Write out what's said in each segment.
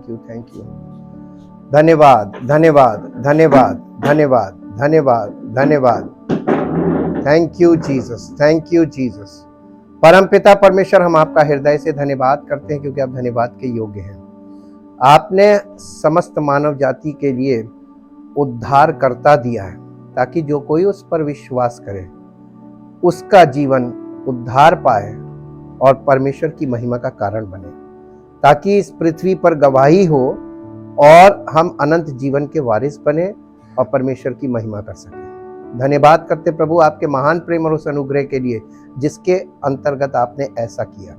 Thank you, thank you. धन्यवाद, धन्यवाद, धन्यवाद, धन्यवाद, धन्यवाद, धन्यवाद। Thank you Jesus, thank you Jesus. परमपिता परमेश्वर, हम आपका हृदय से धन्यवाद करते हैं क्योंकि आप धन्यवाद के योग्य हैं। आपने समस्त मानव जाति के लिए उद्धार करता दिया है ताकि जो कोई उस पर विश्वास करे उसका जीवन उद्धार पाए और परमेश्वर की महिमा का कारण बने, ताकि इस पृथ्वी पर गवाही हो और हम अनंत जीवन के वारिस बने और परमेश्वर की महिमा कर सकें। धन्यवाद करते प्रभु आपके महान प्रेम और उस अनुग्रह के लिए जिसके अंतर्गत आपने ऐसा किया।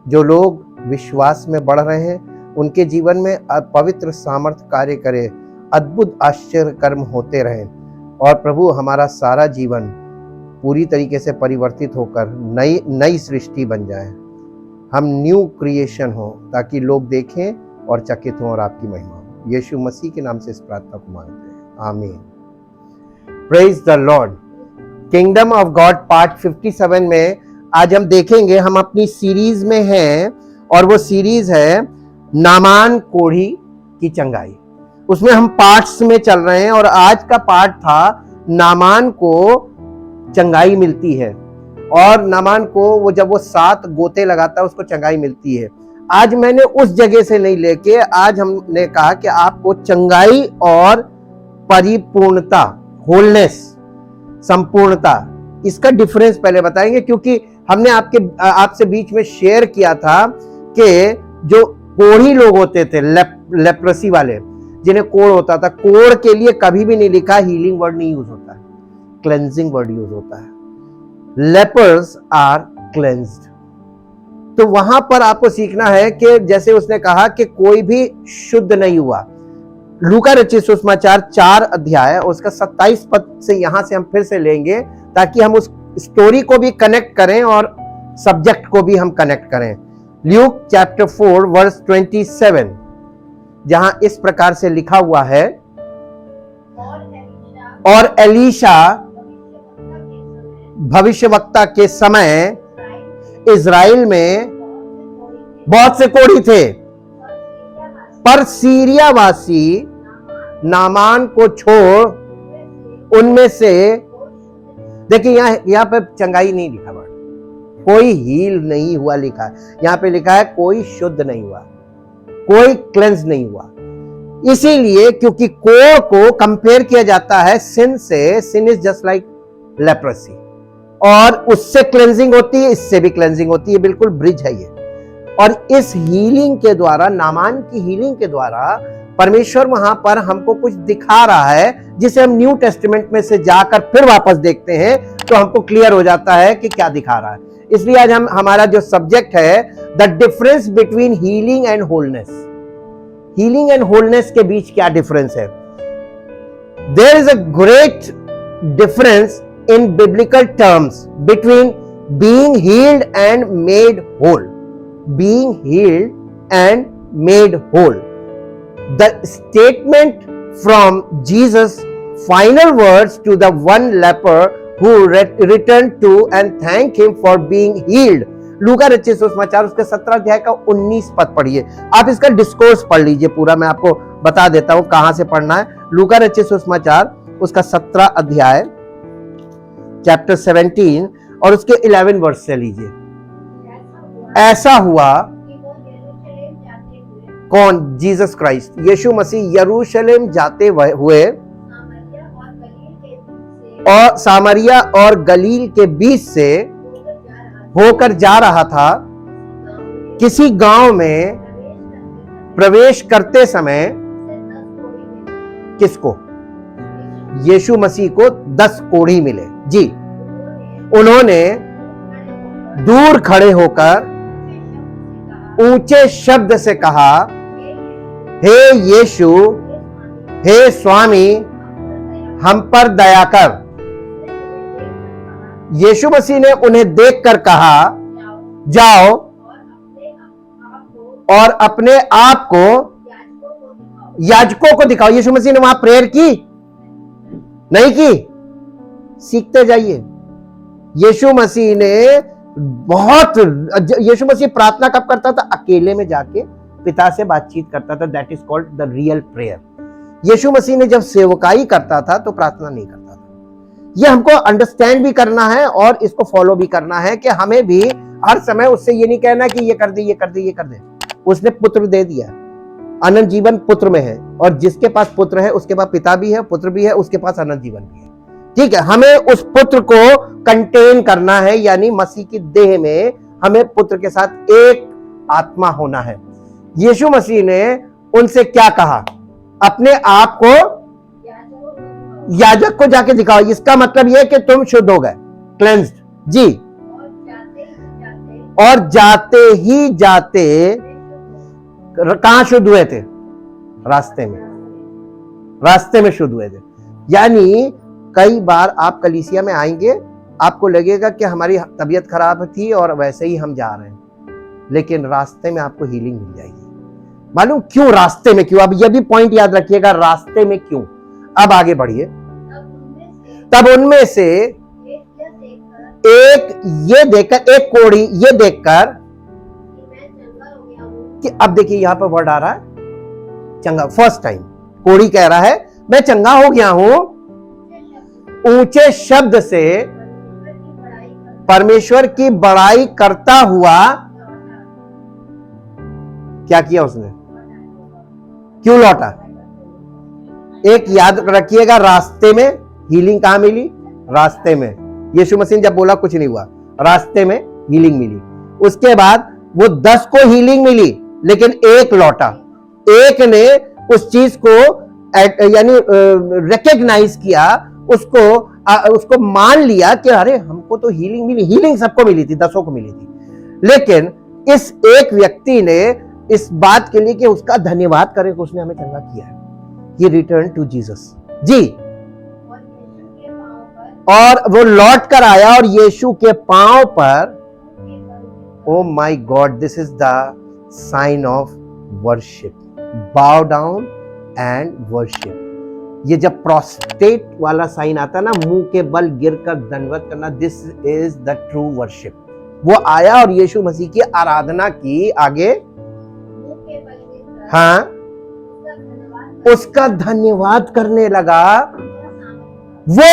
जो लोग विश्वास में बढ़ रहे हैं उनके जीवन में पवित्र सामर्थ्य कार्य करे, अद्भुत आश्चर्य कर्म होते रहे और प्रभु हमारा सारा जीवन पूरी तरीके से परिवर्तित होकर नई सृष्टि बन जाए। हम न्यू क्रिएशन हो ताकि लोग देखें और चकित हों और आपकी महिमा हो। यीशु मसीह के नाम से इस प्रार्थना को मांगते हैं, आमीन। Praise the Lord. Kingdom of God part 57 में आज हम देखेंगे, हम अपनी सीरीज में हैं और वो सीरीज है नामान कोढ़ी की चंगाई। उसमें हम पार्ट्स में चल रहे हैं और आज का पार्ट था नामान को चंगाई मिलती है और नामान को वो जब वो 7 गोते लगाता है उसको चंगाई मिलती है। आज मैंने उस जगह से नहीं लेके आज हमने कहा कि आपको चंगाई और परिपूर्णता, होलनेस, संपूर्णता, इसका डिफरेंस पहले बताएंगे क्योंकि हमने आपसे बीच में शेयर किया था कि जो कोढ़ी लोग होते थे, लेप्रेसी वाले जिन्हें कोढ़ होता था, कोढ़ के लिए कभी भी नहीं लिखा हीलिंग वर्ड नहीं यूज होता है, क्लेंजिंग वर्ड यूज होता है। Lepers are cleansed. तो वहां पर आपको सीखना है कि जैसे उसने कहा कि कोई भी शुद्ध नहीं हुआ। लूका रचित सुसमाचार 4 अध्याय उसका 27 पद से यहां से हम फिर से लेंगे ताकि हम उस स्टोरी को भी कनेक्ट करें और सब्जेक्ट को भी हम कनेक्ट करें। ल्यूक चैप्टर 4 वर्स 27 जहां इस प्रकार से लिखा हुआ है, और एलीशा भविष्यवक्ता के समय इज़राइल में बहुत से कोढ़ी थे, पर सीरियावासी नामान को छोड़ उनमें से, देखिए यहां पे चंगाई नहीं लिखा, वर्ड कोई हील नहीं हुआ लिखा है, यहां पे लिखा है कोई शुद्ध नहीं हुआ, कोई क्लेंस नहीं हुआ। इसीलिए क्योंकि कोढ़ को कंपेयर किया जाता है सिन से। सिन इज जस्ट लाइक लेप्रेसी, और उससे क्लेंजिंग होती है, इससे भी क्लेंजिंग होती है, बिल्कुल ब्रिज है ये। और इस हीलिंग के द्वारा, नामान की हीलिंग के द्वारा परमेश्वर वहां पर हमको कुछ दिखा रहा है जिसे हम न्यू टेस्टामेंट में से जाकर फिर वापस देखते हैं तो हमको क्लियर हो जाता है कि क्या दिखा रहा है। इसलिए आज हमारा जो सब्जेक्ट है, the difference between healing and wholeness. Healing and wholeness के बीच क्या डिफरेंस है? There is a great difference in biblical terms between being healed and made whole. Being healed and made whole. The statement from Jesus' final words to the one leper who returned to and thanked him for being healed. लूका रचित सुसमाचार उसके 17 अध्याय का 19 पद पढ़िए। आप इसका discourse पढ़ लीजिए पूरा, मैं आपको बता देता हूं कहां से पढ़ना है। लूका रचित सुसमाचार उसका 17 अध्याय चैप्टर 17 और उसके 11 वर्स से लीजिए। ऐसा हुआ, कौन? जीसस क्राइस्ट, यीशु मसीह यरूशलेम जाते हुए और सामरिया और गलील के बीच से होकर जा रहा था। किसी गांव में प्रवेश करते समय किसको? यीशु मसीह को 10 कोढ़ी मिले जी। उन्होंने दूर खड़े होकर ऊंचे शब्द से कहा, हे यीशु, हे स्वामी, हम पर दया कर। यीशु मसीह ने उन्हें देखकर कहा, जाओ और अपने आप को याजकों को दिखाओ। यीशु मसीह ने वहां प्रेयर की? नहीं की। सीखते जाइए। यीशु मसीह ने यीशु मसीह प्रार्थना कब करता था? अकेले में जाके पिता से बातचीत करता था। That is called the real prayer. यीशु मसीह ने जब सेवकाई करता था तो प्रार्थना नहीं करता था। ये हमको अंडरस्टैंड भी करना है और इसको फॉलो भी करना है कि हमें भी हर समय उससे ये नहीं कहना कि ये कर दे, ये कर दे, ये कर दे। उसने पुत्र दे दिया, अनंत जीवन पुत्र में है, और जिसके पास पुत्र है उसके पास पिता भी है, पुत्र भी है, उसके पास अनंत जीवन भी है। ठीक है, हमें उस पुत्र को कंटेन करना है, यानी मसीह की देह में हमें पुत्र के साथ एक आत्मा होना है। यीशु मसीह ने उनसे क्या कहा? अपने आप को याजक को जाके दिखाओ। इसका मतलब यह कि तुम शुद्ध हो गए, क्लेंस्ड जी। और जाते ही जाते कहां शुद्ध हुए थे? रास्ते में, रास्ते में शुद्ध हुए थे। यानी कई बार आप कलीसिया में आएंगे, आपको लगेगा कि हमारी तबीयत खराब थी और वैसे ही हम जा रहे हैं, लेकिन रास्ते में आपको हीलिंग मिल जाएगी। मालूम क्यों? रास्ते में क्यों? अब यह भी पॉइंट याद रखिएगा, रास्ते में क्यों। अब आगे बढ़िए। तब उनमें से एक ये देखकर, एक कोढ़ी ये देखकर कि, अब देखिए यहां पर वर्ड आ रहा है चंगा। फर्स्ट टाइम कोढ़ी कह रहा है मैं चंगा हो गया हूं, ऊंचे शब्द से परमेश्वर की बड़ाई करता हुआ क्या किया उसने? क्यों लौटा? एक याद रखिएगा, रास्ते में हीलिंग कहां मिली? रास्ते में। यीशु मसीह जब बोला कुछ नहीं हुआ, रास्ते में हीलिंग मिली। उसके बाद वो 10 को हीलिंग मिली, लेकिन एक लौटा। एक ने उस चीज को यानी रिकॉग्नाइज किया, उसको मान लिया कि अरे हमको तो हीलिंग मिली। हीलिंग सबको मिली थी, 10 को मिली थी, लेकिन इस एक व्यक्ति ने इस बात के लिए कि उसका धन्यवाद करें कि उसने हमें चंगा किया है। He returned to Jesus जी, और वो लौट कर आया और यीशु के पांव पर, oh my God, this is the sign of worship, bow down and worship. ये जब प्रोस्टेट वाला साइन आता ना, मुंह के बल गिरकर दंडवत करना, this is the true worship. वो आया और यीशु मसीह की आराधना की। आगे, हाँ, उसका धन्यवाद करने लगा। वो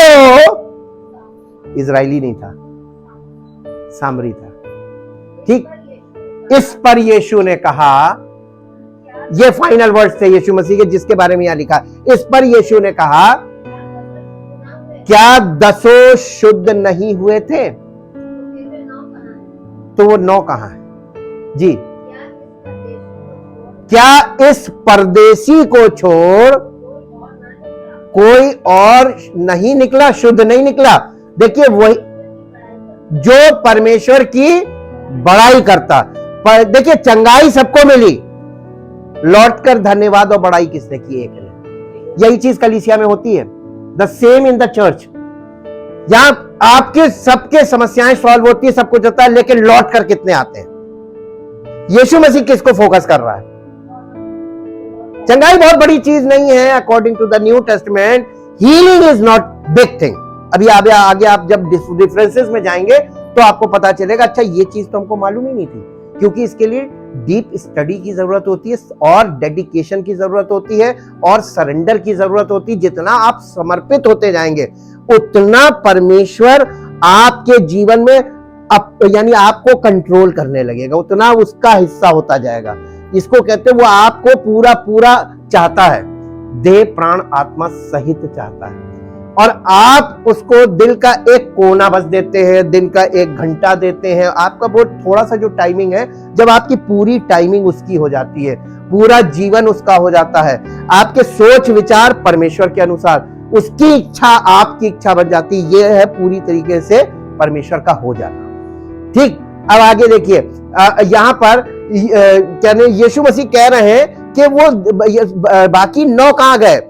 इजरायली नहीं था, सामरी था। ठीक, इस पर यीशु ने कहा, ये फाइनल वर्ड्स थे यीशु मसीह के, जिसके बारे में यहां लिखा। इस पर यीशु ने कहा, क्या 10 शुद्ध नहीं हुए थे? तो वो 9 कहां है जी? क्या इस परदेसी को छोड़ कोई और नहीं निकला, शुद्ध नहीं निकला? देखिए, वही जो परमेश्वर की बड़ाई करता। देखिए, चंगाई सबको मिली, लौटकर धन्यवाद और बड़ाई किसने की? एक ने। यही चीज कलीसिया में होती है, the same in the church. यहां आपके सबके समस्याएं सॉल्व होती है, सब कुछ होता है, लेकिन लौट कर कितने आते हैं? यीशु मसीह किसको फोकस कर रहा है? चंगाई बहुत बड़ी चीज नहीं है। According to the New Testament, healing is not big thing. अभी आगे आप जब डिफरेंसेस में जाएंगे तो आपको पता चलेगा, अच्छा ये चीज तो हमको मालूम ही नहीं थी, क्योंकि इसके लिए डीप स्टडी की जरूरत होती है, और डेडिकेशन की जरूरत होती है, और सरेंडर की जरूरत होती है। जितना आप समर्पित होते जाएंगे, उतना परमेश्वर आपके जीवन में यानी आपको कंट्रोल करने लगेगा, उतना उसका हिस्सा होता जाएगा। इसको कहते हैं वो आपको पूरा पूरा चाहता है, देह प्राण आत्मा सहित चाहता है, और आप उसको दिल का एक कोना बस देते हैं, दिन का 1 घंटा देते हैं। आपका बहुत थोड़ा सा जो टाइमिंग है, जब आपकी पूरी टाइमिंग उसकी हो जाती है, पूरा जीवन उसका हो जाता है, आपके सोच विचार परमेश्वर के अनुसार, उसकी इच्छा आपकी इच्छा बन जाती है। यह है पूरी तरीके से परमेश्वर का हो जाना। ठीक, अब आगे देखिए, यहां पर कहने यीशु मसीह कह रहे हैं कि वो बाकी 9 कहां गए?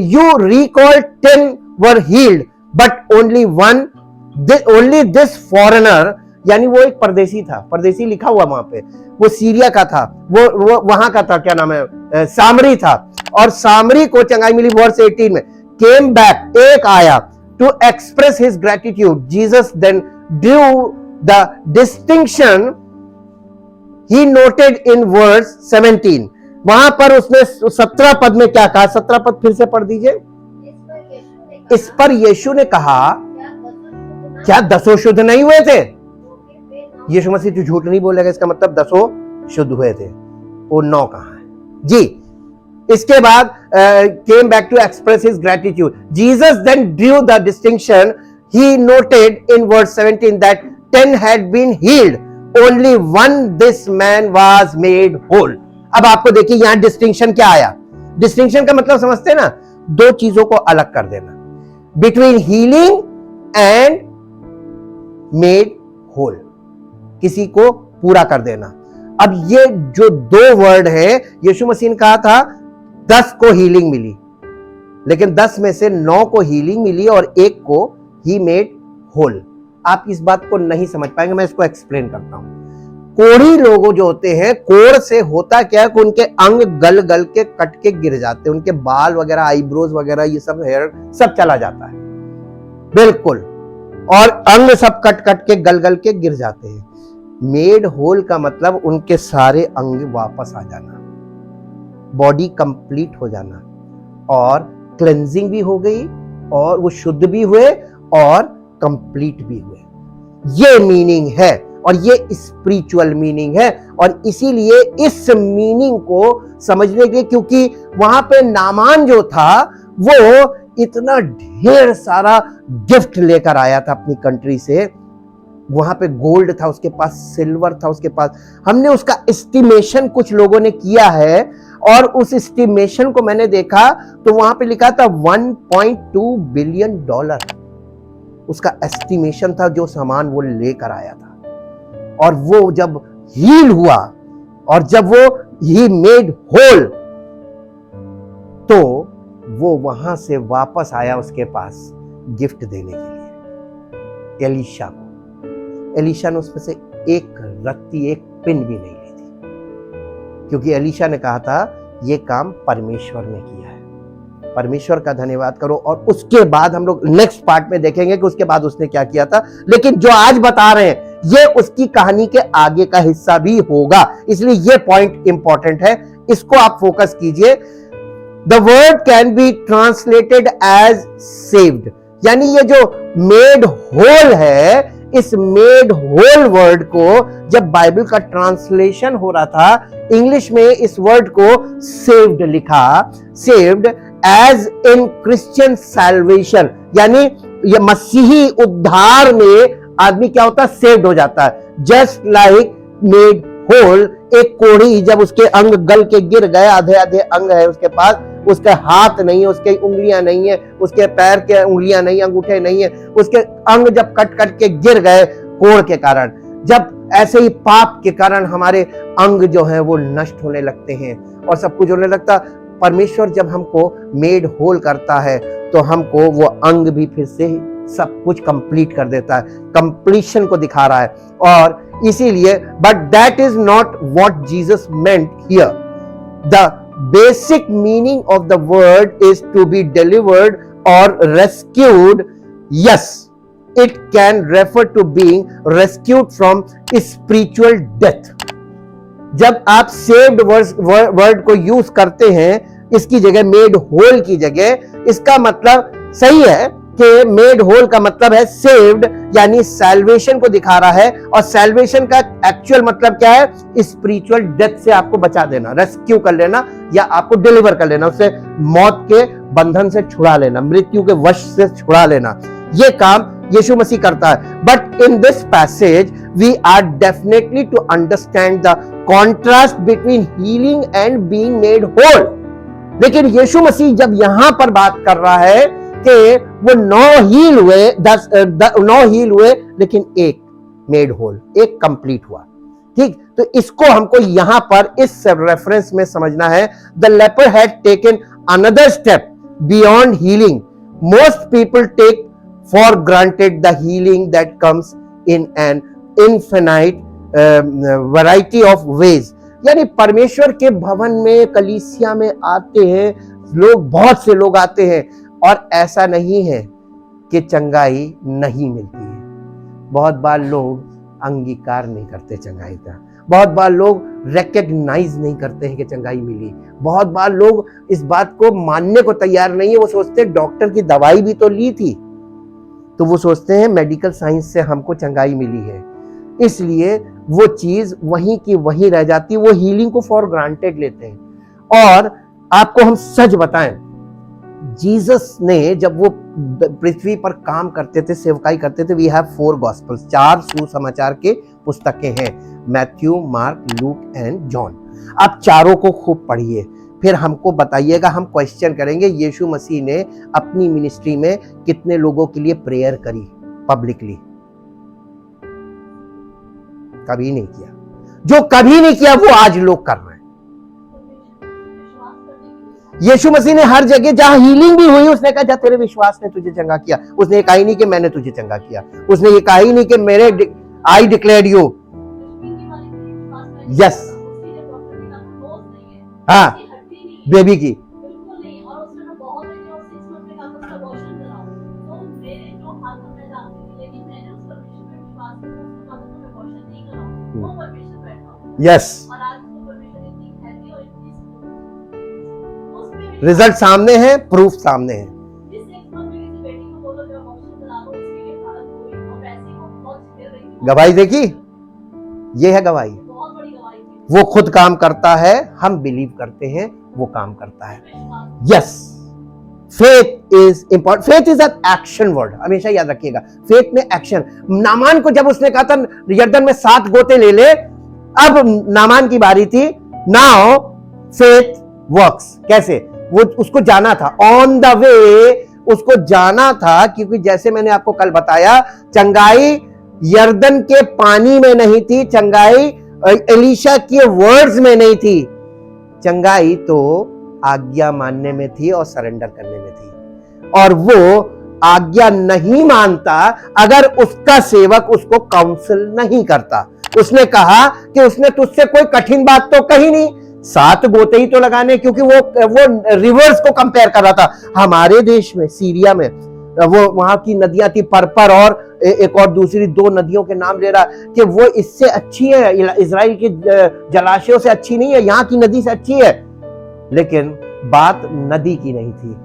You recall 10 were healed, but only this foreigner, यानी वो एक परदेसी था। परदेसी लिखा हुआ वहां पे, वो सीरिया का था, वो वहां का था, क्या नाम है, सामरी था, और सामरी को चंगाई मिली। वर्स 18 में, came back, एक आया, to express his gratitude. Jesus then drew the distinction. he noted in verse 17, वहां पर उसने 17 पद में क्या कहा? 17 पद फिर से पढ़ दीजिए। इस पर यीशु ने कहा, क्या 10 शुद्ध नहीं हुए थे? यीशु मसीह तो झूठ नहीं बोलेगा, इसका मतलब 10 शुद्ध हुए थे। वो 9 कहां है जी? इसके बाद came back to express his gratitude. Jesus then drew the distinction. He noted in verse 17 that 10 had been healed, only one this man was made whole. अब आपको देखिए यहां डिस्टिंक्शन क्या आया। डिस्टिंक्शन का मतलब समझते हैं ना, 2 चीजों को अलग कर देना, between healing and made whole, किसी को पूरा कर देना। अब ये जो 2 वर्ड है, यीशु मसीह ने कहा था 10 को हीलिंग मिली, लेकिन 10 में से 9 को हीलिंग मिली और 1 को ही मेड होल। आप इस बात को नहीं समझ पाएंगे, मैं इसको एक्सप्लेन करता हूं। कोढ़ी लोग जो होते हैं, कोढ़ से होता क्या है कि उनके अंग गल गल के कट के गिर जाते हैं, उनके बाल वगैरह, आईब्रोज वगैरह, ये सब हेयर सब चला जाता है बिल्कुल, और अंग सब कट कट के गल गल के गिर जाते हैं। मेड होल का मतलब उनके सारे अंग वापस आ जाना, बॉडी कंप्लीट हो जाना, और क्लेंजिंग भी हो गई, और वो शुद्ध भी हुए और कंप्लीट भी हुए। ये मीनिंग है, और ये स्पिरिचुअल मीनिंग है। और इसीलिए इस मीनिंग को समझने के लिए, क्योंकि वहां पे नामान जो था वो इतना ढेर सारा गिफ्ट लेकर आया था अपनी कंट्री से, वहां पे गोल्ड था उसके पास, सिल्वर था उसके पास। हमने उसका एस्टिमेशन कुछ लोगों ने किया है, और उस एस्टिमेशन को मैंने देखा तो वहां पे लिखा था $1.2 बिलियन उसका एस्टिमेशन था, जो सामान वो लेकर आया था। और वो जब हील हुआ और जब वो ही मेड होल, तो वो वहां से वापस आया उसके पास गिफ्ट देने के लिए एलीशा को। एलीशा ने उसमें से एक रत्ती, एक पिन भी नहीं ली थी, क्योंकि एलीशा ने कहा था ये काम परमेश्वर ने किया है, परमेश्वर का धन्यवाद करो। और उसके बाद हम लोग नेक्स्ट पार्ट में देखेंगे कि उसके बाद उसने क्या किया था। लेकिन जो आज बता रहे हैं ये उसकी कहानी के आगे का हिस्सा भी होगा, इसलिए ये पॉइंट इंपॉर्टेंट है, इसको आप फोकस कीजिए। The word can be translated as saved, यानी ये जो मेड होल है, इस मेड होल वर्ड को जब बाइबल का ट्रांसलेशन हो रहा था, इंग्लिश में इस वर्ड को सेव्ड लिखा, saved as in Christian salvation, यानी ये मसीही उद्धार में आदमी क्या होता है, सेव्ड हो जाता है। जस्ट लाइक मेड होल, एक कोढ़ी जब उसके अंग गल के गिर गए, आधे आधे अंग है उसके पास, उसके हाथ नहीं है, उसके उंगलियां नहीं है, उसके पैर के उंगलियां नहीं, अंगूठे नहीं है, उसके अंग जब कट कट के गिर गए कोढ़ के कारण, जब ऐसे ही पाप के कारण हमारे अंग जो है वो नष्ट होने लगते हैं और सब कुछ होने लगता, परमेश्वर जब हमको मेड होल करता है तो हमको वो अंग भी फिर से सब कुछ कंप्लीट कर देता है, कंप्लीशन को दिखा रहा है। और इसीलिए, but that is not what Jesus meant here. The basic meaning of the word is to be delivered और rescued. Yes, it can refer to being rescued from spiritual death. जब आप सेव्ड वर्ड को use करते हैं इसकी जगह, made whole की जगह, इसका मतलब सही है कि मेड होल का मतलब है सेव्ड, यानी सैल्वेशन को दिखा रहा है। और सैल्वेशन का एक्चुअल मतलब क्या है, स्पिरिचुअल डेथ से आपको बचा देना, रेस्क्यू कर लेना, या आपको डिलीवर कर लेना, उससे मौत के बंधन से छुड़ा लेना, मृत्यु के वश से छुड़ा लेना। ये काम यीशु मसीह करता है। But in this passage we are definitely to understand the contrast between healing and being made whole. लेकिन यीशु मसीह जब यहां पर बात कर रहा है कि वो 9 हील हुए, 9 हील हुए, लेकिन एक मेड होल, एक कंप्लीट हुआ। ठीक, तो इसको हमको यहां पर इस रेफरेंस में समझना है। The leper had taken another step beyond healing. Most people take for granted the healing that comes in an infinite variety of ways. यानी परमेश्वर के भवन में, कलीसिया में आते हैं लोग, बहुत से लोग आते हैं, और ऐसा नहीं है कि चंगाई नहीं मिलती है। बहुत बार लोग अंगीकार नहीं करते चंगाई का, बहुत बार लोग रिकग्नाइज नहीं करते हैं कि चंगाई मिली। बहुत बार लोग इस बात को मानने को तैयार नहीं है। वो सोचते हैं डॉक्टर की दवाई भी तो ली थी, तो वो सोचते हैं मेडिकल साइंस से हमको चंगाई मिली है, इसलिए वो चीज वहीं की वहीं रह जाती है। वो हीलिंग को फॉर ग्रांटेड लेते हैं। और आपको हम सच बताएं, जीसस ने जब वो पृथ्वी पर काम करते थे, सेवकाई करते थे, वी हैव 4 गॉस्पेल्स, 4 सुसमाचार के पुस्तकें हैं, Matthew, mark, look and John. आप चारों को खूब पढ़िए, फिर हमको बताइएगा, हम क्वेश्चन करेंगे यीशु मसीह ने अपनी मिनिस्ट्री में कितने लोगों के लिए प्रेयर करी पब्लिकली। कभी नहीं किया। जो कभी नहीं किया वो आज लोग कर रहे हैं। यीशु मसीह ने हर जगह जहां हीलिंग भी हुई, उसने कहा जा तेरे विश्वास ने तुझे चंगा किया। उसने ये कहा ही नहीं कि मैंने तुझे चंगा किया। उसने ये कहा ही नहीं कि मेरे आई डिक्लेयर्ड यू। यस, हाँ, बेबी की। यस, रिजल्ट सामने है, प्रूफ सामने है। गवाही देखी, ये है गवाही। वो खुद काम करता है, हम बिलीव करते हैं वो काम करता है। Yes, faith is important. Faith is an action word, हमेशा याद रखिएगा। फेथ में एक्शन। नामान को जब उसने कहा था यरदन में 7 गोते ले ले, अब नामान की बारी थी। Now faith works. कैसे? वो उसको जाना था, ऑन द वे उसको जाना था, क्योंकि जैसे मैंने आपको कल बताया, चंगाई यरदन के पानी में नहीं थी, चंगाई एलीशा के वर्ड्स में नहीं थी, चंगाई तो आज्ञा मानने में थी और सरेंडर करने में थी। और वो आज्ञा नहीं मानता अगर उसका सेवक उसको काउंसिल नहीं करता। उसने कहा कि उसने तुझसे कोई कठिन बात तो कही नहीं, 7 गोते ही तो लगाने, क्योंकि वो रिवर्स को कंपेयर कर रहा था। हमारे देश में सीरिया में वो वहां की नदियां थी परपर, और एक और दूसरी 2 नदियों के नाम ले रहा कि वो इससे अच्छी है, इजराइल के जलाशयों से अच्छी नहीं है, यहाँ की नदी से अच्छी है। लेकिन बात नदी की नहीं थी,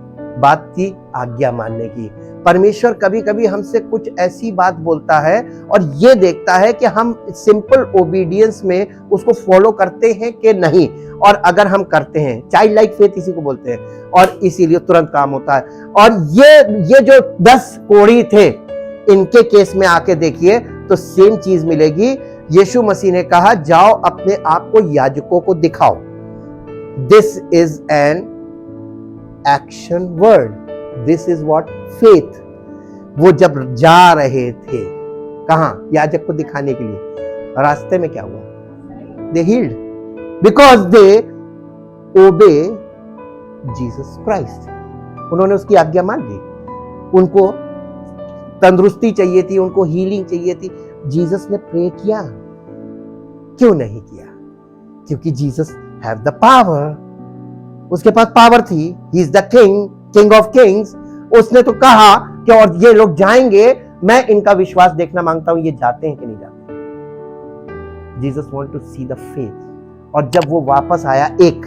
बात थी आज्ञा मानने की। परमेश्वर कभी कभी हमसे कुछ ऐसी बात बोलता है और ये देखता है कि हम सिंपल ओबीडियंस में उसको फॉलो करते हैं कि नहीं। और अगर हम करते हैं, चाइल्ड लाइक फेथ इसी को बोलते हैं, और इसीलिए तुरंत काम होता है। और ये जो 10 कोढ़ी थे, इनके केस में आके देखिए तो सेम चीज मिलेगी। यीशु मसीह ने कहा जाओ अपने आप को याजकों को दिखाओ। This is an action word, this is what faith. वो जब जा रहे थे कहां? याजक को दिखाने के लिए। रास्ते में क्या हुआ? दे हील्ड बिकॉज दे ओबे जीसस क्राइस्ट। उन्होंने उसकी आज्ञा मान ली। उनको तंदुरुस्ती चाहिए थी, उनको हीलिंग चाहिए थी। जीसस ने प्रे किया, क्यों नहीं किया? क्योंकि जीसस हैव द पावर, उसके पास पावर थी। He is the king, king of Kings. उसने तो कहा कि और ये लोग जाएंगे, मैं इनका विश्वास देखना मांगता हूं, ये जाते हैं कि नहीं जाते। Jesus want to see the faith. और जब वो वापस आया, एक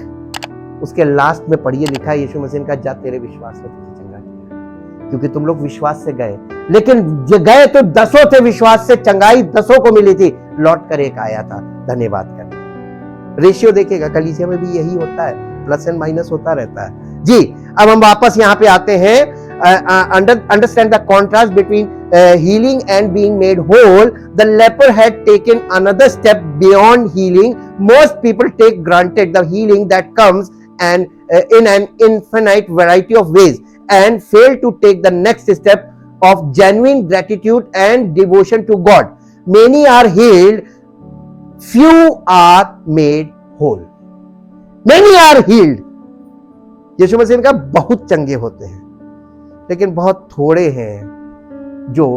उसके लास्ट में पढ़िए लिखा है, यीशु मसीह ने कहा जा तेरे विश्वास ने तुझे चंगा किया। क्योंकि तुम लोग विश्वास से गए, लेकिन जो गए तो 10 थे विश्वास से, चंगाई 10 को मिली थी, लौट कर एक आया था धन्यवाद करने। रेशियो देखिएगा, कलीसिया में भी यही होता है, प्लस एंड माइनस होता रहता है जी। अब हम वापस यहाँ पे आते हैं। Understand the contrast between healing and being made whole. The leper had taken another step beyond healing. Most people take granted the healing that comes in an infinite variety of ways and fail to take the next step of genuine gratitude and devotion to God. Many are healed, few are made whole. Many are healed. यीशु मसीह ने कहा बहुत चंगे होते हैं, लेकिन बहुत थोड़े हैं जो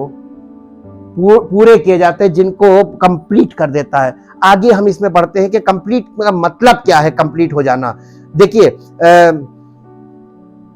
पूरे किए जाते हैं, जिनको कंप्लीट कर देता है। आगे हम इसमें बढ़ते हैं कि कंप्लीट का मतलब क्या है, कंप्लीट हो जाना। देखिए,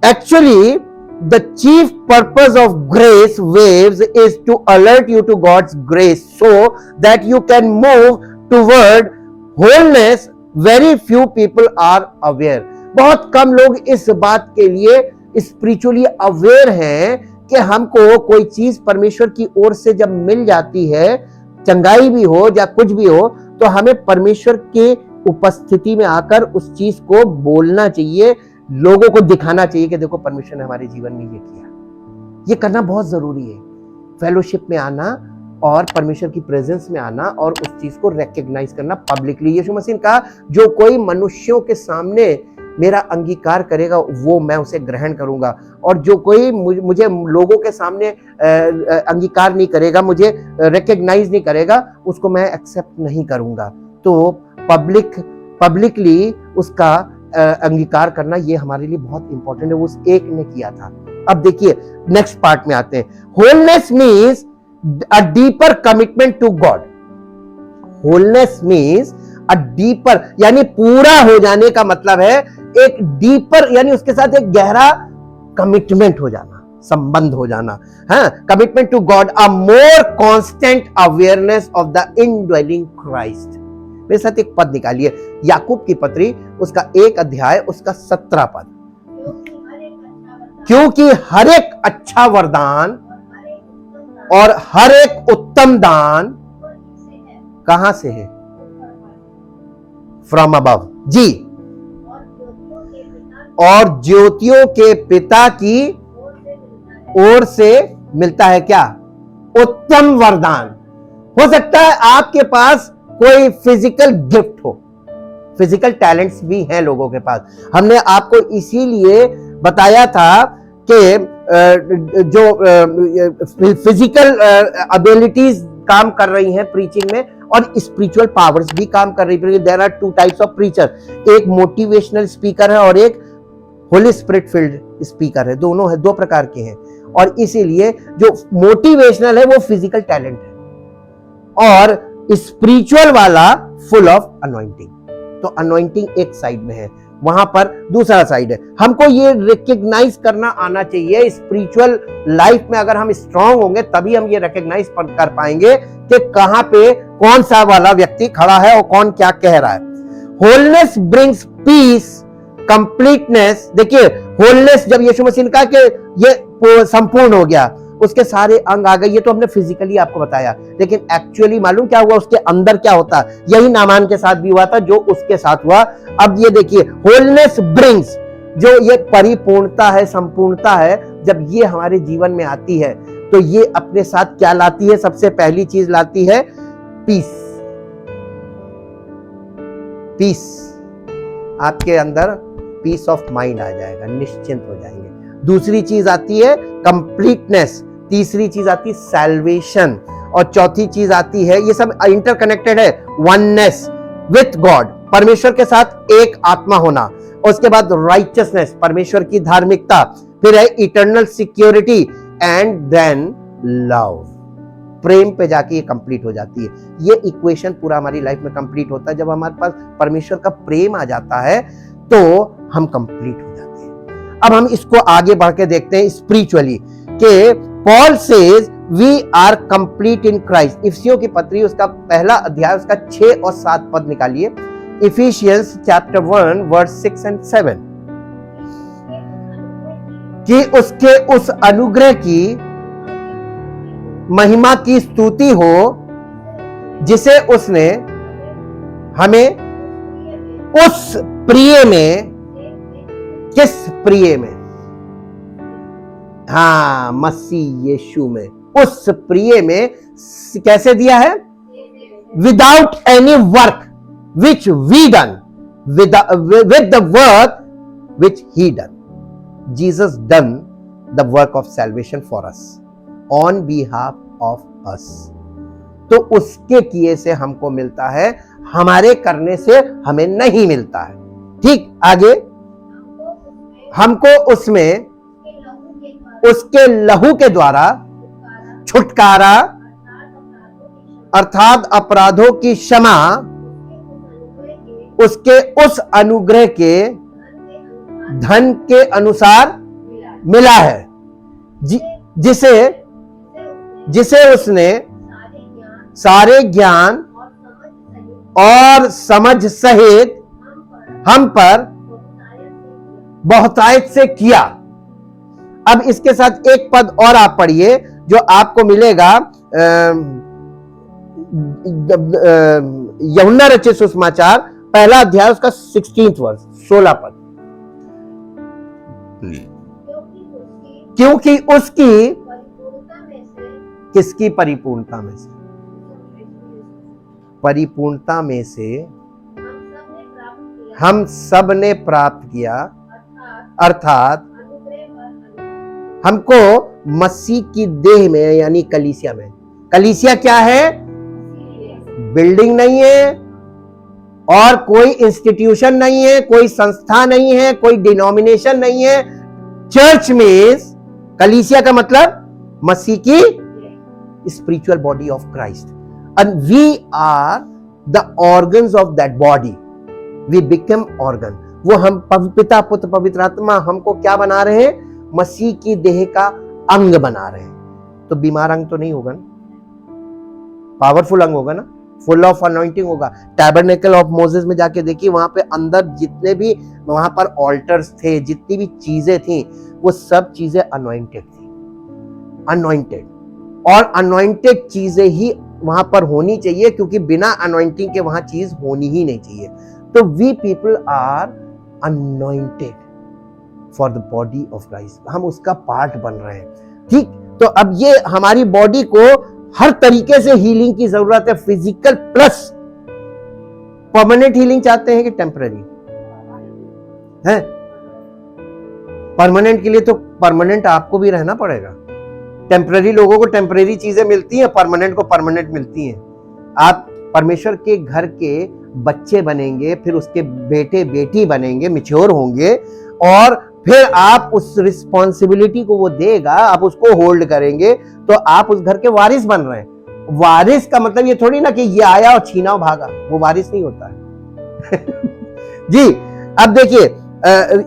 actually the chief purpose of grace waves is to alert you to God's grace so that you can move toward wholeness very few people are aware. बहुत कम लोग इस बात के लिए स्पिरिचुअली अवेयर हैं कि हमको कोई चीज परमेश्वर की ओर से जब मिल जाती है, चंगाई भी हो या कुछ भी हो, तो हमें परमेश्वर के उपस्थिति में आकर उस चीज को बोलना चाहिए, लोगों को दिखाना चाहिए कि देखो परमेश्वर ने हमारे जीवन में ये किया। ये करना बहुत जरूरी है, फेलोशिप में आना और परमेश्वर की प्रेजेंस में आना और उस चीज को रिकॉग्नाइज करना पब्लिकली। यीशु मसीह ने कहा, जो कोई मनुष्यों के सामने मेरा अंगीकार करेगा वो मैं उसे ग्रहण करूंगा, और जो कोई मुझे लोगों के सामने अंगीकार नहीं करेगा, मुझे रिकॉग्नाइज नहीं करेगा, उसको मैं एक्सेप्ट नहीं करूंगा। तो पब्लिकली उसका अंगीकार करना ये हमारे लिए बहुत इंपॉर्टेंट है। उस एक ने किया था। अब देखिए नेक्स्ट पार्ट में आते हैं। Wholeness means a deeper commitment to God. Wholeness means a deeper, यानी पूरा हो जाने का मतलब है एक डीपर, यानी उसके साथ एक गहरा कमिटमेंट हो जाना, संबंध हो जाना। हाँ, commitment to God, a more constant awareness of the indwelling Christ. मेरे साथ एक पद निकालिए, याकूब की पत्री उसका 1 अध्याय उसका 17 पद। क्योंकि हर एक अच्छा वरदान और हर एक उत्तम दान कहां से है? फ्रॉम अबव जी, और ज्योतियों के पिता की ओर से मिलता है। क्या? उत्तम वरदान। हो सकता है आपके पास कोई फिजिकल गिफ्ट हो, फिजिकल टैलेंट्स भी हैं लोगों के पास। हमने आपको इसीलिए बताया था कि जो फिजिकल एबिलिटीज काम कर रही हैं प्रीचिंग में, और स्पिरिचुअल पावर्स भी काम कर रही है। There are 2 types of preacher, एक मोटिवेशनल स्पीकर है और एक होली स्पिरिट फिल्ड स्पीकर है। दोनों है, 2 प्रकार के हैं। और इसीलिए जो मोटिवेशनल है वो फिजिकल टैलेंट है, और स्पिरिचुअल वाला फुल ऑफ अनॉइंटिंग। तो अनॉइंटिंग एक साइड में है, वहां पर दूसरा साइड है। हमको ये रिकॉग्नाइज करना आना चाहिए। स्पिरिचुअल लाइफ में अगर हम स्ट्रांग होंगे तभी हम ये रिकॉग्नाइज कर पाएंगे कि कहां पे कौन सा वाला व्यक्ति खड़ा है और कौन क्या कह रहा है। Wholeness brings peace, completeness. देखिए होलनेस, जब यीशु मसीह ने कहा कि ये संपूर्ण हो गया, उसके सारे अंग आ गए। ये तो हमने फिजिकली आपको बताया, लेकिन एक्चुअली मालूम क्या हुआ? उसके अंदर क्या होता? यही नामान के साथ भी हुआ था जो उसके साथ हुआ। अब ये देखिए, होलनेस ब्रिंग्स, जो ये परिपूर्णता है, संपूर्णता है, जब ये हमारे जीवन में आती है तो ये अपने साथ क्या लाती है? सबसे पहली चीज लाती है पीस। पीस, आपके अंदर पीस ऑफ माइंड आ जाएगा, निश्चिंत हो जाएंगे। दूसरी चीज आती है कंप्लीटनेस, तीसरी चीज आती है सैल्वेशन, और चौथी चीज आती है, ये सब इंटरकनेक्टेड है, वननेस विथ गॉड, परमेश्वर के साथ एक आत्मा होना। और उसके बाद राइचियसनेस, परमेश्वर की धार्मिकता, फिर है eternal security, and then love, प्रेम पे जाके ये कंप्लीट हो जाती है। ये इक्वेशन पूरा हमारी लाइफ में कंप्लीट होता है। जब हमारे पास परमेश्वर का प्रेम आ जाता है तो हम कंप्लीट हो जाते हैं। अब हम इसको आगे बढ़ के देखते हैं स्पिरिचुअली, कि Paul says we are complete in Christ. इफिसियों की पत्री उसका 1 अध्याय उसका 6 और 7 पद निकालिए। इफिशियंस चैप्टर 1 वर्स 6 and 7, कि उसके उस अनुग्रह की महिमा की स्तुति हो जिसे उसने हमें उस प्रिय में, किस प्रिय में? हाँ, मसीह यीशु में, उस प्रिय में कैसे दिया है? Without any work which we done, with the work which he done. Jesus done the work of salvation for us on behalf of us। तो उसके किए से हमको मिलता है, हमारे करने से हमें नहीं मिलता है। ठीक, आगे, हमको उसमें उसके लहू के द्वारा छुटकारा, अर्थात अपराधों की क्षमा, उसके उस अनुग्रह के धन के अनुसार मिला है, जिसे उसने सारे ज्ञान और समझ सहित हम पर बहुतायत से किया। अब इसके साथ एक पद और आप पढ़िए जो आपको मिलेगा यूहन्ना रचित सुसमाचार पहला अध्याय उसका 16 वर्ष 16 पद। क्योंकि उसकी किसकी परिपूर्णता में से? परिपूर्णता में से हम सब ने प्राप्त किया, अर्थात हमको मसीह की देह में यानी कलीसिया में। कलीसिया क्या है? बिल्डिंग नहीं है और कोई इंस्टीट्यूशन नहीं है, कोई संस्था नहीं है, कोई डिनोमिनेशन नहीं है। चर्च मीन्स, कलीसिया का मतलब मसीह की spiritual body of Christ, and we are the organs of that body. We become organ. वो हम पिता पुत्र पवित्र आत्मा हमको क्या बना रहे हैं? मसीह की देह का अंग बना रहे हैं। तो बीमार अंग तो नहीं होगा ना, पावरफुल अंग होगा ना, फुल ऑफ अनॉइंटिंग होगा। टैबरनेकल ऑफ मोसेस में जाके देखिए, वहां पे अंदर जितने भी वहां पर ऑल्टर्स थे, जितनी भी चीजें थी, वो सब चीजें अनॉइंटेड थी, अनॉइंटेड। और अनॉइंटेड चीजें ही वहां पर होनी चाहिए, क्योंकि बिना अनॉइंटिंग के वहां चीज होनी ही नहीं चाहिए। तो we people are anointed for the body of Christ. हम उसका पार्ट बन रहे हैं, ठीक। तो अब ये हमारी बॉडी को हर तरीके से हीलिंग की जरूरत है, फिजिकल प्लस परमानेंट हीलिंग चाहते हैं कि टेम्पररी है? परमानेंट के लिए तो परमानेंट आपको भी रहना पड़ेगा। टेम्पररी लोगों को टेम्पररी चीजें मिलती हैं, परमानेंट को परमानेंट मिलती हैं। आप परमेश्वर के घर के बच्चे बनेंगे, फिर उसके बेटे बेटी बनेंगे, मैच्योर होंगे, और फिर आप उस रिस्पॉन्सिबिलिटी को वो देगा, आप उसको होल्ड करेंगे, तो आप उस घर के वारिस बन रहे हैं। वारिस का मतलब ये थोड़ी ना कि ये आया और छीना और भागा, वो वारिस नहीं होता है। जी, अब देखिए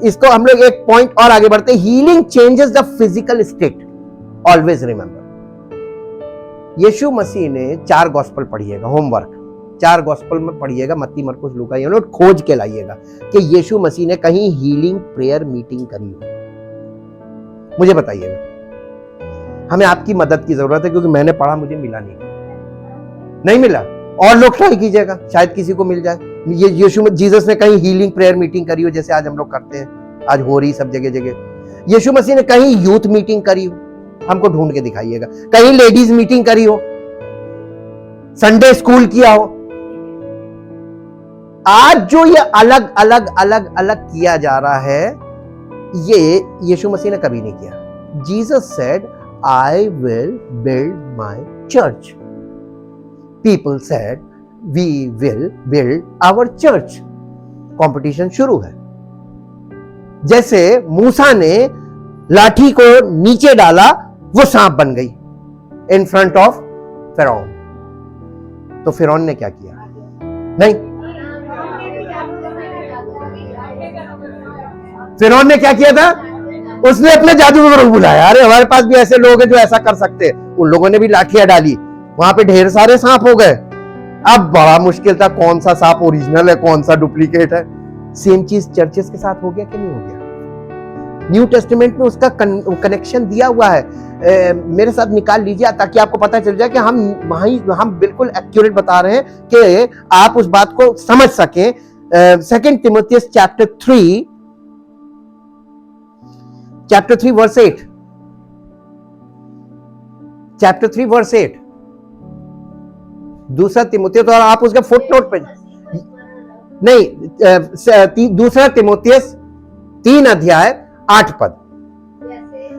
इसको हम लोग एक पॉइंट और आगे बढ़ते हैं। Healing changes the physical state, always remember. यीशु मसीह ने 4 गॉस्पेल पढ़िएगा, होमवर्क 4 गॉस्पेल में पढ़िएगा, मत्ती मरकुस लूका, ये नोट खोज के लाइएगा कि यीशु मसीह ने कहीं हीलिंग प्रेयर मीटिंग करी हो। मुझे बताइएगा, हमें आपकी मदद की जरूरत है, क्योंकि मैंने पढ़ा, मुझे मिला नहीं मिला। और लोग ट्राई कीजिएगा, शायद किसी को मिल जाए। ये जीसस ने कहीं हीलिंग प्रेयर मीटिंग करी हो, जैसे आज हम लोग करते हैं, आज हो रही सब जगह जगह। यीशु मसीह ने कहीं यूथ मीटिंग करी हो, हमको ढूंढ के दिखाइएगा। कहीं लेडीज मीटिंग करी हो, संडे स्कूल किया हो। आज जो ये अलग अलग अलग अलग किया जा रहा है, ये यीशु मसीह ने कभी नहीं किया। Jesus said, I will build my church. People said, we will build our church. Competition शुरू है। जैसे मूसा ने लाठी को नीचे डाला, वो सांप बन गई इन फ्रंट ऑफ फिरौन। तो फिरौन ने क्या किया? नहीं, फिरौन ने क्या किया था? उसने अपने जादूगर को बुलाया। अरे हमारे पास भी ऐसे लोग हैं जो ऐसा कर सकते हैं। उन लोगों ने भी लाठियां डाली, वहां पे ढेर सारे सांप हो गए। अब बड़ा मुश्किल था, कौन सा सांप ओरिजिनल है, कौन सा डुप्लीकेट है। सेम चीज चर्चेस के साथ हो गया कि नहीं हो गया? न्यू टेस्टामेंट में उसका कनेक्शन दिया हुआ है। मेरे साथ निकाल लीजिए ताकि आपको पता चल जाए कि हम बिल्कुल एक्यूरेट बता रहे हैं, कि आप उस बात को समझ सकें। 2 तिमोथियस चैप्टर 3 वर्स 8, चैप्टर 3 वर्स 8, दूसरा तिमोथियस, तो आप उसके फुटनोट पे नहीं, दूसरा तिमोथियस 3 अध्याय 8 पद।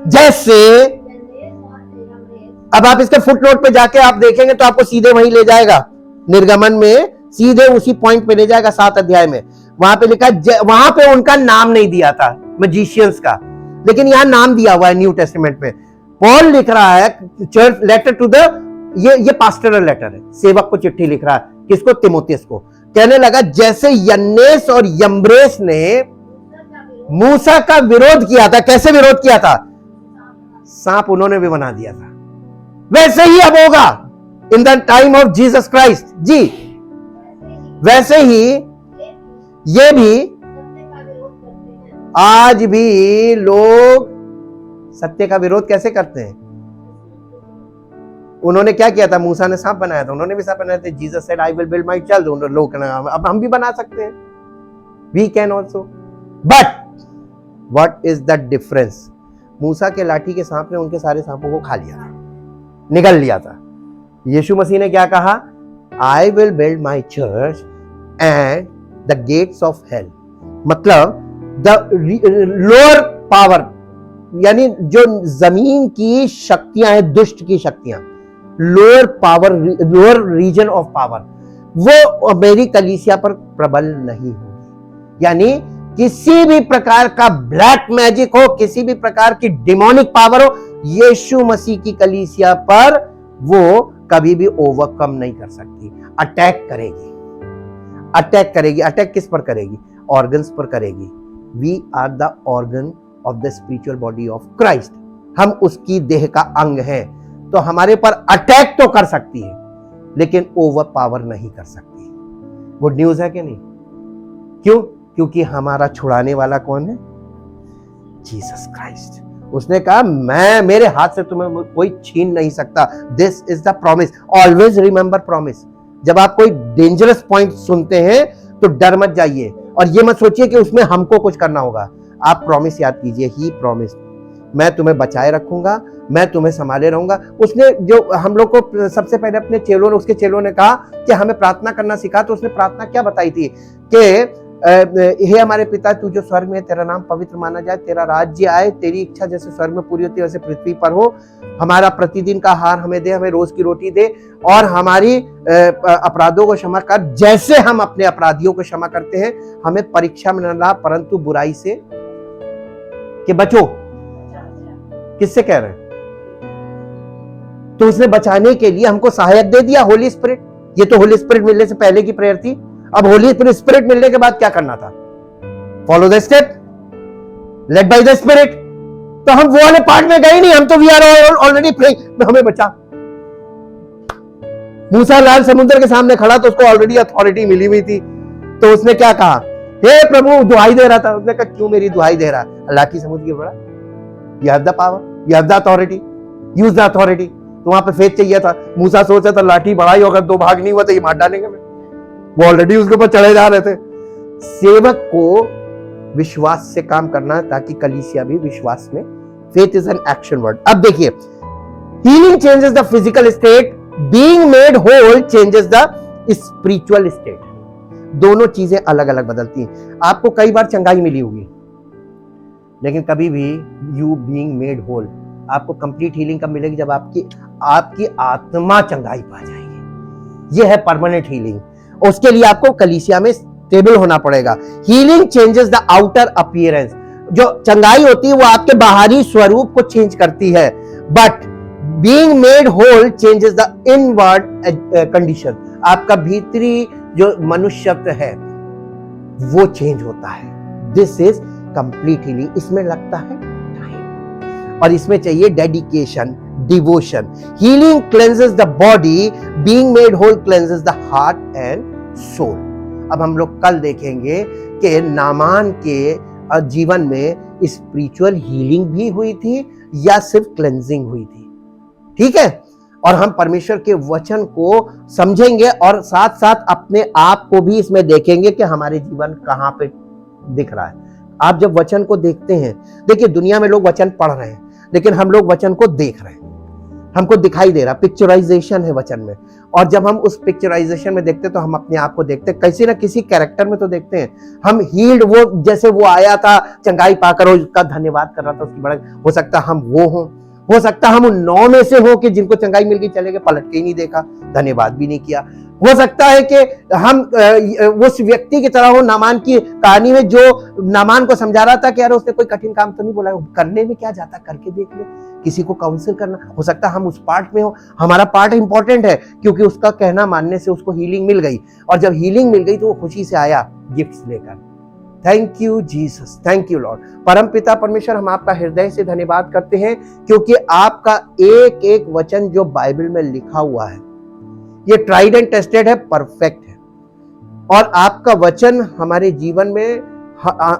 जैसे अब आप इसके फुटनोट पे जाके आप देखेंगे तो आपको सीधे वहीं ले जाएगा, निर्गमन में सीधे उसी पॉइंट पे ले जाएगा। 7 अध्याय में वहां पे लिखा, वहां पे उनका नाम नहीं दिया था मैजिशियंस का, लेकिन यहां नाम दिया हुआ है न्यू टेस्टामेंट में। पॉल लिख रहा है चर्च लेटर टू द, ये पास्टरल लेटर है, सेवक को चिट्ठी लिख रहा है। किसको? तिमोथियस को। कहने लगा जैसे यन्नेस और यम्ब्रेस ने मूसा का विरोध किया था। कैसे विरोध किया था? सांप उन्होंने भी बना दिया था। वैसे ही अब होगा in the time of Jesus Christ. जी, वैसे ही ये भी आज भी लोग सत्य का विरोध कैसे करते हैं? उन्होंने क्या किया था? मूसा ने सांप बनाया था, उन्होंने भी सांप बनाया था। Jesus said I will build my church. लोग अब हम भी बना सकते हैं, we can also. But what is the difference? मूसा के लाठी के सांप ने उनके सारे सांपों को खा लिया था, निगल लिया था। यीशु मसीह ने क्या कहा? I will build my church and the gates of hell, मतलब द लोअर पावर, यानी जो जमीन की शक्तियां हैं, दुष्ट की शक्तियां, lower power, lower region of power, वो मेरी कलीसिया पर प्रबल नहीं होगी। यानी किसी भी प्रकार का ब्लैक मैजिक हो, किसी भी प्रकार की डिमोनिक पावर हो, यीशु मसीह की कलीसिया पर वो कभी भी ओवरकम नहीं कर सकती। अटैक करेगी, अटैक करेगी। अटैक किस पर करेगी? ऑर्गन्स पर करेगी। We are the organ of the spiritual body of Christ. हम उसकी देह का अंग है, तो हमारे पर अटैक तो कर सकती है, लेकिन ओवर पावर नहीं कर सकती। गुड न्यूज है कि नहीं? क्यों? क्योंकि हमारा छुड़ाने वाला कौन है? Jesus Christ. उसने कहा मैं, मेरे हाथ से तुम्हें कोई छीन नहीं सकता। This is the promise. Always remember promise. जब आप कोई डेंजरस पॉइंट सुनते हैं तो डर मत जाइए और ये मत सोचिए कि उसमें हमको कुछ करना होगा। आप प्रॉमिस याद कीजिए, ही प्रॉमिस, मैं तुम्हें बचाए रखूंगा, मैं तुम्हें संभाले रहूंगा। उसने जो हम लोग को सबसे पहले अपने चेलों ने, उसके चेलों ने कहा कि हमें प्रार्थना करना सिखा, तो उसने प्रार्थना क्या बताई थी कि हे हमारे पिता, तू जो स्वर्ग में, तेरा नाम पवित्र माना जाए, तेरा राज्य आए, तेरी इच्छा जैसे स्वर्ग में पूरी होती है वैसे पृथ्वी पर हो। हमारा प्रतिदिन का आहार हमें दे, हमें रोज की रोटी दे, और हमारी अपराधों को क्षमा कर जैसे हम अपने अपराधियों को क्षमा करते हैं। हमें परीक्षा में न ला, परंतु बुराई से कि बचो। किससे कह रहे हैं? तो उसने बचाने के लिए हमको सहायक दे दिया, होली स्पिरिट। ये तो होली स्पिरिट मिलने से पहले की प्रेयर थी। अब होली स्पिरिट मिलने के बाद क्या करना था? Follow the step, led by the spirit. तो हम वो वाले पार्ट में गए नहीं, हम तो वी आर ऑलरेडी प्रेइंग, हमें बचा। मूसा लाल समुद्र के सामने खड़ा, तो उसको ऑलरेडी अथॉरिटी मिली हुई थी। तो उसने क्या कहा? हे प्रभु, दुहाई दे रहा था। उसने कहा क्यों मेरी दुहाई दे रहा? अल्लाह की समुद्र की बड़ा, you have the power, you have the authority, use the authority. तो वहां पे फेथ चाहिए था। मूसा सोचा था लाठी बढ़ाई, अगर दो भाग नहीं हुआ तो ये मार डालेंगे मैं। वो ऑलरेडी उसके ऊपर चढ़े जा रहे थे। सेवक को विश्वास से काम करना है, ताकि कलीसिया भी विश्वास में, faith is an action word. अब देखिए, healing changes the physical state, being made whole changes the spiritual state. दोनों चीजें अलग अलग बदलती हैं। आपको कई बार चंगाई मिली होगी, लेकिन कभी भी यू बीइंग मेड होल, आपको कंप्लीट हीलिंग कब मिलेगी? जब आपकी आत्मा चंगाई पा जाएगी। यह है परमानेंट हीलिंग। उसके लिए आपको कलीसिया में स्टेबल होना पड़ेगा। Healing changes the outer appearance. जो चंगाई होती है वो आपके बाहरी स्वरूप को चेंज करती है, but being made whole changes the inward condition. आपका भीतरी जो मनुष्यत्व है वो चेंज होता है। This is complete healing. इसमें लगता है टाइम, और इसमें चाहिए dedication, devotion. Healing cleanses the body, being made whole cleanses the heart and soul. अब हम लोग कल देखेंगे कि नामान के जीवन में स्पिरिचुअल हीलिंग भी हुई थी या सिर्फ क्लेंजिंग हुई थी। ठीक है, और हम परमेश्वर के वचन को समझेंगे और साथ साथ अपने आप को भी इसमें देखेंगे कि हमारे जीवन कहां पे दिख रहा है। आप जब वचन को देखते हैं, देखिए दुनिया में लोग वचन पढ़ रहे हैं, लेकिन हम लोग वचन को देख रहे हैं, हमको दिखाई दे रहा, पिक्चराइजेशन है वचन में। और जब हम उस पिक्चराइजेशन में देखते हैं तो हम अपने आप को देखते हैं, किसी ना किसी कैरेक्टर में तो देखते हैं। हम हील्ड, वो जैसे वो आया था चंगाई पाकर, उसका धन्यवाद कर रहा था, उसकी बड़ा, हो सकता हम वो हो सकता हम उन 9 में से हो कि जिनको चंगाई मिल गई, चले गए, पलट के ही नहीं देखा, धन्यवाद भी नहीं किया। हो सकता है कि हम उस व्यक्ति की तरह हो, नामान की कहानी में, जो नामान को समझा रहा था कि यार उसने कोई कठिन काम तो नहीं बोला, करने में क्या जाता, करके देख ले। किसी को काउंसिल करना, हो सकता है हम उस पार्ट में हो। हमारा पार्ट इंपॉर्टेंट है, क्योंकि उसका कहना मानने से उसको हीलिंग मिल गई, और जब हीलिंग मिल गई तो वो खुशी से आया गिफ्ट्स लेकर। Thank you Jesus, thank you Lord. परम पिता परमेश्वर, हम आपका हृदय से धन्यवाद करते हैं, क्योंकि आपका एक एक वचन जो बाइबल में लिखा हुआ है ये ट्राइड एंड टेस्टेड है, परफेक्ट है। और आपका वचन हमारे जीवन में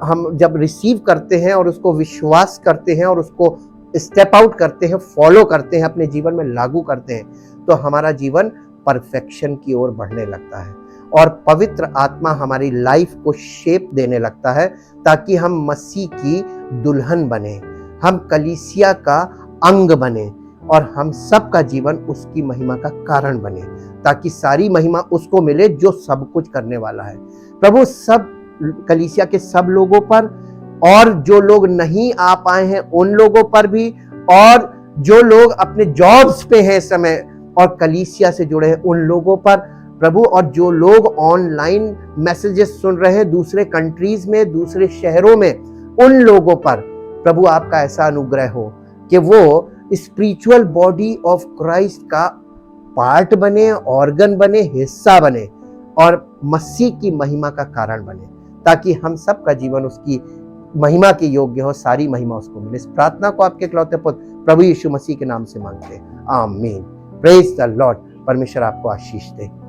हम जब रिसीव करते हैं और उसको विश्वास करते हैं और उसको स्टेप आउट करते हैं, फॉलो करते हैं, अपने जीवन में लागू करते हैं, तो हमारा जीवन परफेक्शन की ओर बढ़ने लगता है और पवित्र आत्मा हमारी लाइफ को शेप देने लगता है, ताकि हम मसीह की दुल्हन बने, हम कलीसिया का अंग बने और हम सबका जीवन उसकी महिमा का कारण बने, ताकि सारी महिमा उसको मिले जो सब कुछ करने वाला है। प्रभु, सब कलीसिया के सब लोगों पर और जो लोग नहीं आ पाए हैं उन लोगों पर भी, और जो लोग अपने जॉब्स पे हैं इस समय और कलीसिया से जुड़े हैं उन लोगों पर प्रभु, और जो लोग ऑनलाइन मैसेजेस सुन रहे हैं दूसरे कंट्रीज में, दूसरे शहरों में, उन लोगों पर प्रभु आपका ऐसा अनुग्रह हो कि वो स्पिरिचुअल बॉडी ऑफ क्राइस्ट का पार्ट बने, ऑर्गन बने, हिस्सा बने और मसीह की महिमा का कारण बने, ताकि हम सब का जीवन उसकी महिमा के योग्य हो, सारी महिमा उसको मिले। इस प्रार्थना को आपके इकलौते पुत्र प्रभु यीशु मसीह के नाम से मांगते हैं, आमीन। Praise the Lord. परमेश्वर आपको आशीष दे।